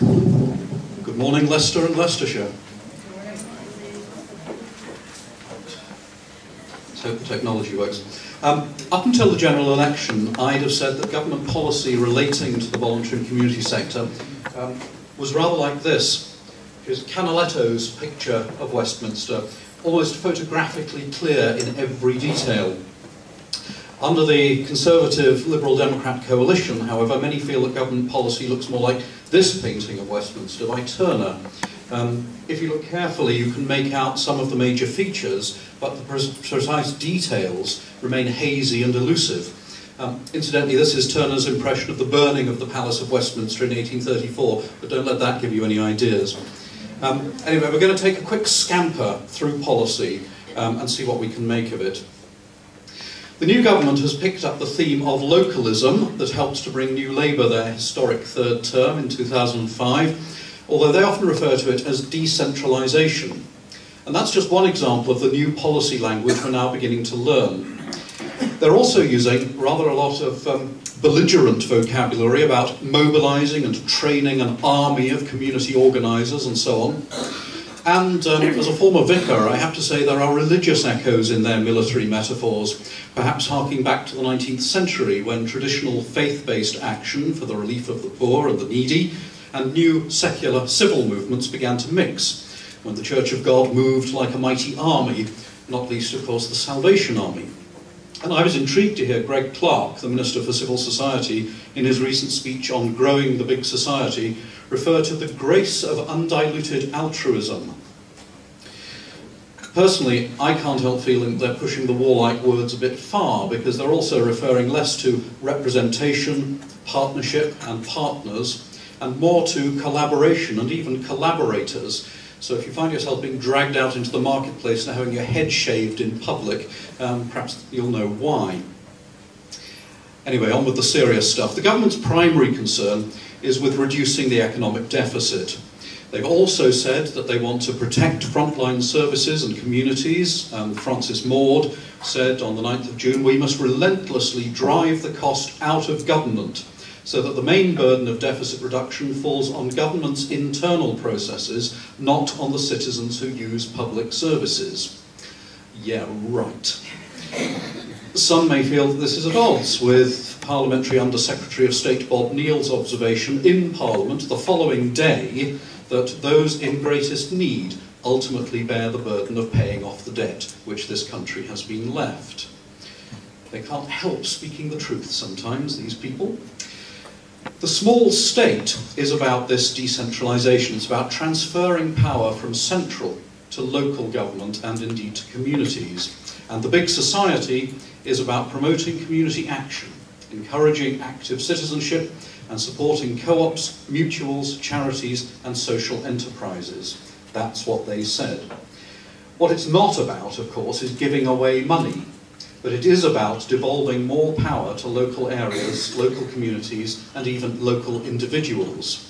Good morning, Leicester and Leicestershire. Let's hope the technology works. Up until the general election, I'd have said that government policy relating to the voluntary and community sector was rather like this. Here's Canaletto's picture of Westminster, almost photographically clear in every detail. Under the Conservative Liberal Democrat coalition, however, many feel that government policy looks more like this painting of Westminster by Turner. If you look carefully, you can make out some of the major features, but the precise details remain hazy and elusive. Incidentally, this is Turner's impression of the burning of the Palace of Westminster in 1834, but don't let that give you any ideas. Anyway, we're going to take a quick scamper through policy and see what we can make of it. The new government has picked up the theme of localism that helps to bring New Labour their historic third term in 2005, although they often refer to it as decentralisation. And that's just one example of the new policy language we're now beginning to learn. They're also using rather a lot of belligerent vocabulary about mobilising and training an army of community organisers and so on. And as a former vicar, I have to say there are religious echoes in their military metaphors, perhaps harking back to the 19th century when traditional faith-based action for the relief of the poor and the needy and new secular civil movements began to mix, when the Church of God moved like a mighty army, not least, of course, the Salvation Army. And I was intrigued to hear Greg Clark, the Minister for Civil Society, in his recent speech on growing the big society, refer to the grace of undiluted altruism. Personally, I can't help feeling they're pushing the warlike words a bit far, because they're also referring less to representation, partnership and partners, and more to collaboration and even collaborators. So if you find yourself being dragged out into the marketplace and having your head shaved in public, perhaps you'll know why. Anyway, on with the serious stuff. The government's primary concern is with reducing the economic deficit. They've also said that they want to protect frontline services and communities. Francis Maude said on the 9th of June, we must relentlessly drive the cost out of government so that the main burden of deficit reduction falls on government's internal processes, not on the citizens who use public services. Yeah, right. Some may feel that this is at odds with Parliamentary Under-Secretary of State Bob Neal's observation in Parliament the following day that those in greatest need ultimately bear the burden of paying off the debt which this country has been left. They can't help speaking the truth sometimes, these people. The small state is about this decentralisation. It's about transferring power from central to local government and indeed to communities. And the big society is about promoting community action, encouraging active citizenship and supporting co-ops, mutuals, charities and social enterprises. That's what they said. What it's not about, of course, is giving away money, but it is about devolving more power to local areas, local communities and even local individuals.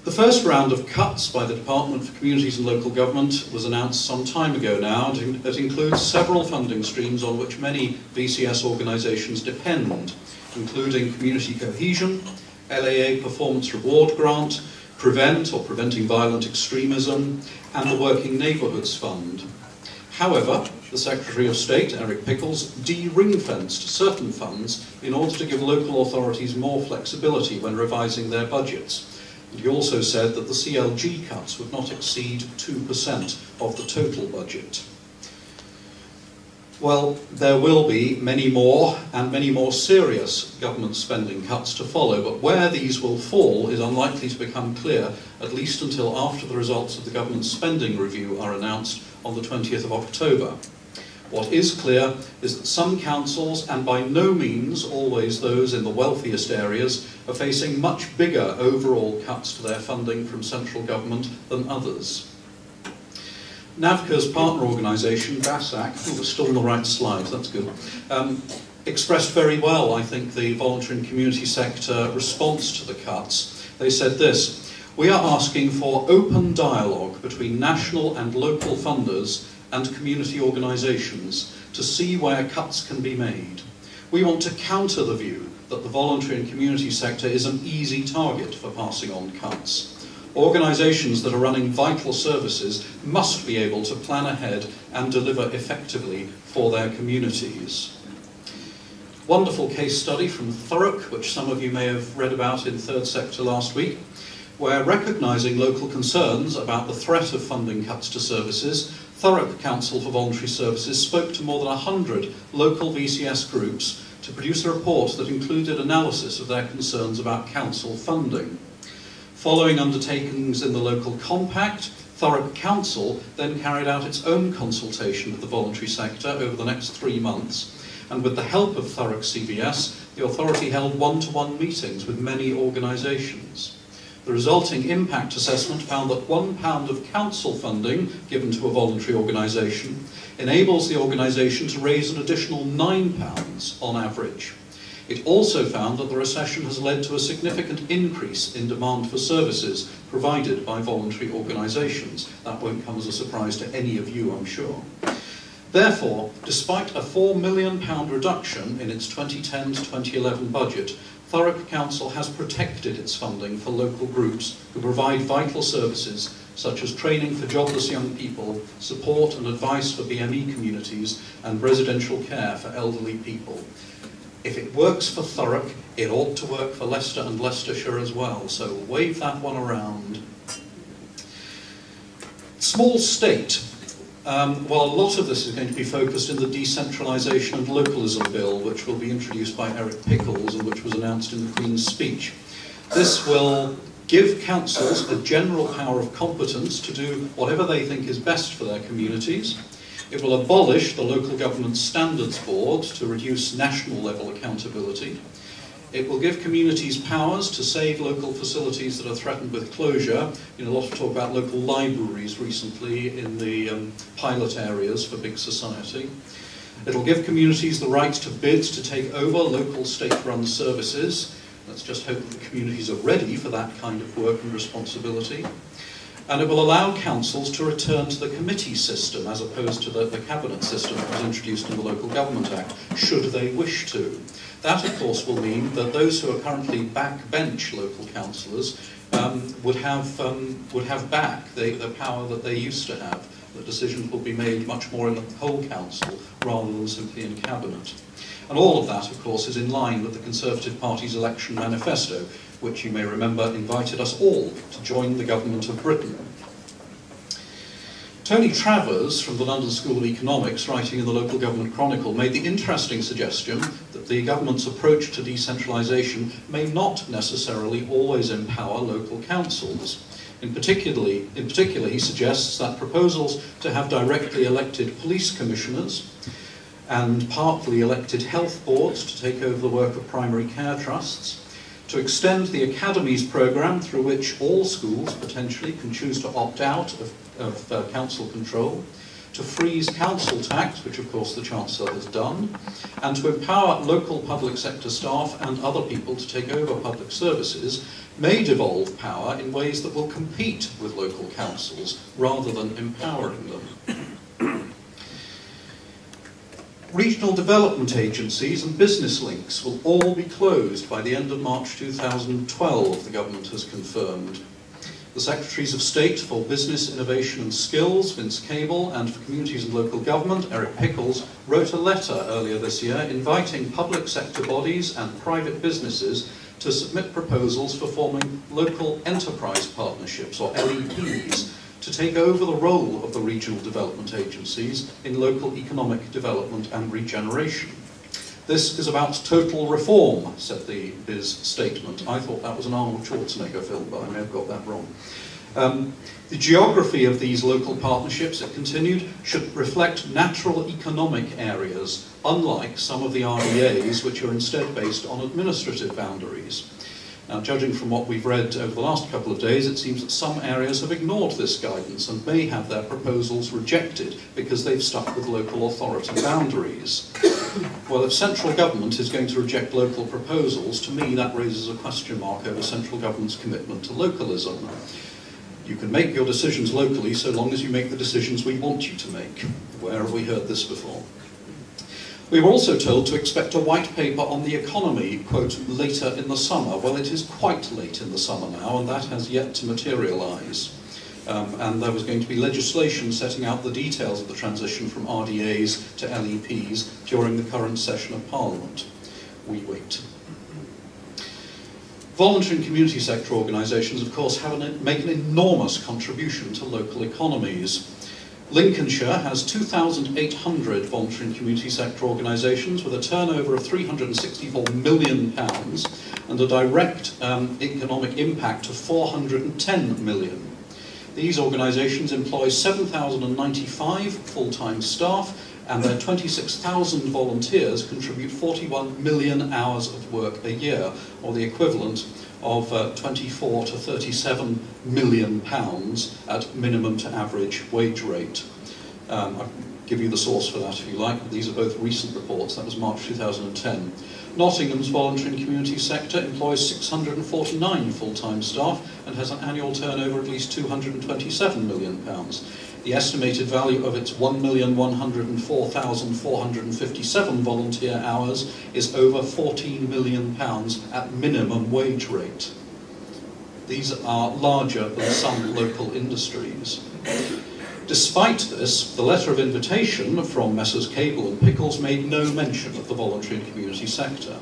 The first round of cuts by the Department for Communities and Local Government was announced some time ago now, and it includes several funding streams on which many VCS organisations depend, including Community Cohesion, LAA Performance Reward Grant, Prevent or Preventing Violent Extremism, and the Working Neighbourhoods Fund. However, the Secretary of State, Eric Pickles, de-ring-fenced certain funds in order to give local authorities more flexibility when revising their budgets. And he also said that the CLG cuts would not exceed 2% of the total budget. Well, there will be many more and many more serious government spending cuts to follow, but where these will fall is unlikely to become clear, at least until after the results of the government spending review are announced on the 20th of October. What is clear is that some councils, and by no means always those in the wealthiest areas, are facing much bigger overall cuts to their funding from central government than others. NAVCA's partner organisation, BASAC, we're still on the right slide, that's good, expressed very well, I think, the voluntary and community sector response to the cuts. They said this: we are asking for open dialogue between national and local funders and community organisations to see where cuts can be made. We want to counter the view that the voluntary and community sector is an easy target for passing on cuts. Organisations that are running vital services must be able to plan ahead and deliver effectively for their communities. Wonderful case study from Thurrock, which some of you may have read about in Third Sector last week, where, recognising local concerns about the threat of funding cuts to services, Thurrock Council for Voluntary Services spoke to more than 100 local VCS groups to produce a report that included analysis of their concerns about council funding. Following undertakings in the local compact, Thurrock Council then carried out its own consultation with the voluntary sector over the next 3 months, and with the help of Thurrock CVS, the authority held one-to-one meetings with many organisations. The resulting impact assessment found that £1 of council funding given to a voluntary organisation enables the organisation to raise an additional £9 on average. It also found that the recession has led to a significant increase in demand for services provided by voluntary organisations. That won't come as a surprise to any of you, I'm sure. Therefore, despite a £4 million reduction in its 2010 to 2011 budget, Thurrock Council has protected its funding for local groups who provide vital services such as training for jobless young people, support and advice for BME communities, and residential care for elderly people. If it works for Thurrock, it ought to work for Leicester and Leicestershire as well, so wave that one around. Small state. Well, a lot of this is going to be focused in the Decentralisation and Localism Bill, which will be introduced by Eric Pickles and which was announced in the Queen's speech. This will give councils a general power of competence to do whatever they think is best for their communities. It will abolish the Local Government Standards Board to reduce national level accountability. It will give communities powers to save local facilities that are threatened with closure. You know, a lot of talk about local libraries recently in the pilot areas for big society. It will give communities the right to bid to take over local state-run services. Let's just hope that the communities are ready for that kind of work and responsibility. And it will allow councils to return to the committee system as opposed to the cabinet system that was introduced in the Local Government Act, should they wish to. That, of course, will mean that those who are currently backbench local councillors would have back the power that they used to have. The decisions will be made much more in the whole council rather than simply in cabinet. And all of that, of course, is in line with the Conservative Party's election manifesto, which you may remember invited us all to join the government of Britain. Tony Travers from the London School of Economics, writing in the Local Government Chronicle, made the interesting suggestion that the government's approach to decentralisation may not necessarily always empower local councils. In particular, he suggests that proposals to have directly elected police commissioners and partly elected health boards to take over the work of primary care trusts, to extend the Academies programme through which all schools potentially can choose to opt out of council control, to freeze council tax, which of course the Chancellor has done, and to empower local public sector staff and other people to take over public services, may devolve power in ways that will compete with local councils rather than empowering them. Regional development agencies and business links will all be closed by the end of March 2012, the government has confirmed. The Secretaries of State for Business, Innovation and Skills, Vince Cable, and for Communities and Local Government, Eric Pickles, wrote a letter earlier this year inviting public sector bodies and private businesses to submit proposals for forming local enterprise partnerships, or LEPs, to take over the role of the regional development agencies in local economic development and regeneration. This is about total reform, said the BIS statement. I thought that was an Arnold Schwarzenegger film, but I may have got that wrong. The geography of these local partnerships, it continued, should reflect natural economic areas, unlike some of the REAs, which are instead based on administrative boundaries. Now, judging from what we've read over the last couple of days, it seems that some areas have ignored this guidance and may have their proposals rejected because they've stuck with local authority boundaries. Well, if central government is going to reject local proposals, to me that raises a question mark over central government's commitment to localism. You can make your decisions locally so long as you make the decisions we want you to make. Where have we heard this before? We were also told to expect a white paper on the economy, quote, later in the summer. Well, it is quite late in the summer now, and that has yet to materialise. And there was going to be legislation setting out the details of the transition from RDAs to LEPs during the current session of Parliament. We wait. Voluntary and community sector organisations, of course, make an enormous contribution to local economies. Lincolnshire has 2,800 voluntary and community sector organisations with a turnover of £364 million and a direct economic impact of £410 million. These organisations employ 7,095 full-time staff, and their 26,000 volunteers contribute 41 million hours of work a year, or the equivalent of 24 to 37 million pounds at minimum to average wage rate. I'll give you the source for that if you like. These are both recent reports. That was March 2010. Nottingham's voluntary and community sector employs 649 full-time staff and has an annual turnover of at least £227 million. The estimated value of its 1,104,457 volunteer hours is over £14 million at minimum wage rate. These are larger than some local industries. Despite this, the letter of invitation from Messrs Cable and Pickles made no mention of the voluntary and community sector.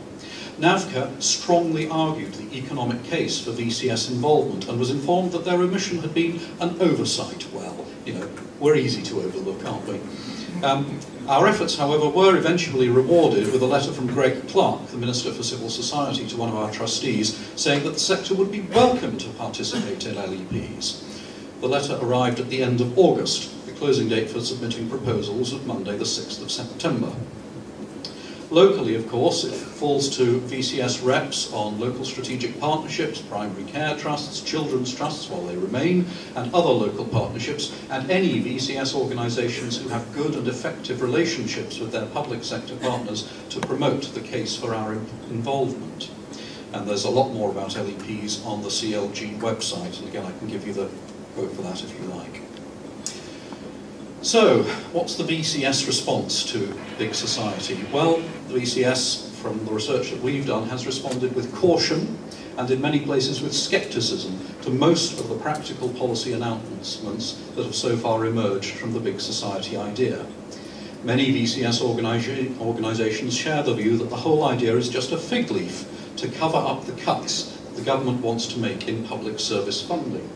NAVCA strongly argued the economic case for VCS involvement and was informed that their omission had been an oversight. Well, you know, we're easy to overlook, aren't we? Our efforts, however, were eventually rewarded with a letter from Greg Clark, the Minister for Civil Society, to one of our trustees, saying that the sector would be welcome to participate in LEPs. The letter arrived at the end of August. The closing date for submitting proposals was Monday, the 6th of September. Locally, of course, it falls to VCS reps on local strategic partnerships, primary care trusts, children's trusts while they remain, and other local partnerships, and any VCS organisations who have good and effective relationships with their public sector partners to promote the case for our involvement. And there's a lot more about LEPs on the CLG website, and again I can give you the quote for that if you like. So, what's the VCS response to big society? Well, the VCS, from the research that we've done, has responded with caution and in many places with scepticism to most of the practical policy announcements that have so far emerged from the big society idea. Many VCS organisations share the view that the whole idea is just a fig leaf to cover up the cuts the government wants to make in public service funding.